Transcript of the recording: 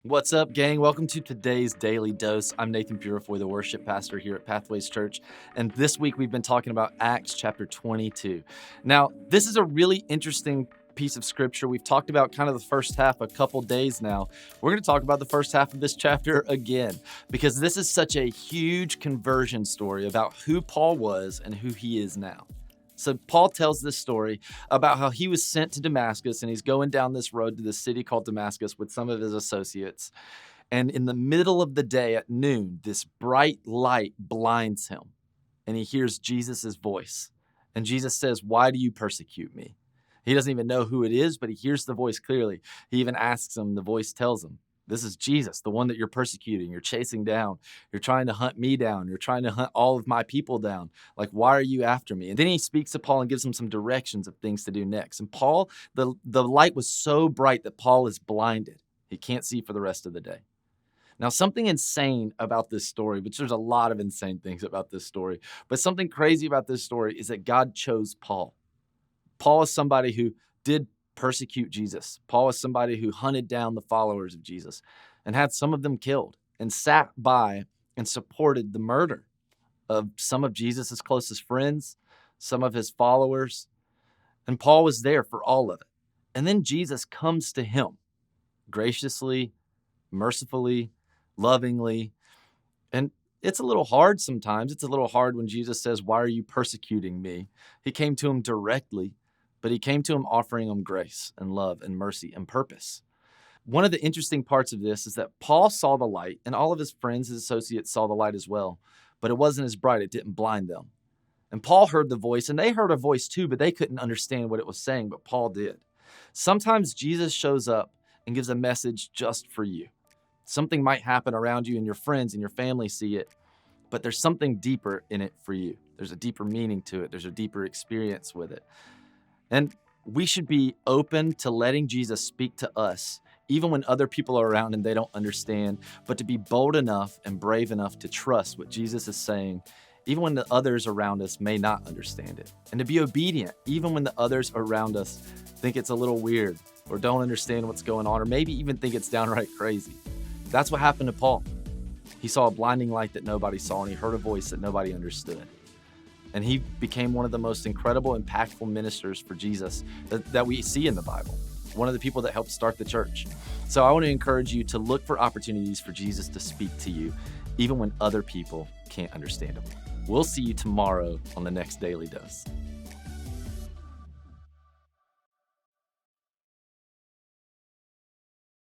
What's up, gang? Welcome to today's Daily Dose. I'm Nathan Purifoy, the worship pastor here at Pathways Church. And this week we've been talking about Acts chapter 22. Now, this is a really interesting piece of scripture. We've talked about kind of the first half a couple days now. We're going to talk about the first half of this chapter again, because this is such a huge conversion story about who Paul was and who he is now. So Paul tells this story about how he was sent to Damascus and he's going down this road to the city called Damascus with some of his associates. And in the middle of the day at noon, this bright light blinds him and he hears Jesus' voice. And Jesus says, "Why do you persecute me?" He doesn't even know who it is, but he hears the voice clearly. He even asks him, the voice tells him, "This is Jesus, the one that you're persecuting, you're chasing down. You're trying to hunt me down. You're trying to hunt all of my people down. Like, why are you after me?" And then he speaks to Paul and gives him some directions of things to do next. And Paul, the light was so bright that Paul is blinded. He can't see for the rest of the day. Now, something insane about this story, which there's a lot of insane things about this story, but something crazy about this story is that God chose Paul. Paul is somebody who did persecute Jesus. Paul is somebody who hunted down the followers of Jesus and had some of them killed and sat by and supported the murder of some of Jesus's closest friends, some of his followers. And Paul was there for all of it. And then Jesus comes to him graciously, mercifully, lovingly. And it's a little hard sometimes. It's a little hard when Jesus says, "Why are you persecuting me?" He came to him directly, but he came to him offering him grace and love and mercy and purpose. One of the interesting parts of this is that Paul saw the light, and all of his friends, his associates, saw the light as well, but it wasn't as bright. It didn't blind them. And Paul heard the voice, and they heard a voice too, but they couldn't understand what it was saying, but Paul did. Sometimes Jesus shows up and gives a message just for you. Something might happen around you, and your friends and your family see it, but there's something deeper in it for you. There's a deeper meaning to it. There's a deeper experience with it. And we should be open to letting Jesus speak to us, even when other people are around and they don't understand, but to be bold enough and brave enough to trust what Jesus is saying, even when the others around us may not understand it. And to be obedient, even when the others around us think it's a little weird or don't understand what's going on, or maybe even think it's downright crazy. That's what happened to Paul. He saw a blinding light that nobody saw, and he heard a voice that nobody understood. And he became one of the most incredible, impactful ministers for Jesus that we see in the Bible. One of the people that helped start the church. So I want to encourage you to look for opportunities for Jesus to speak to you, even when other people can't understand him. We'll see you tomorrow on the next Daily Dose.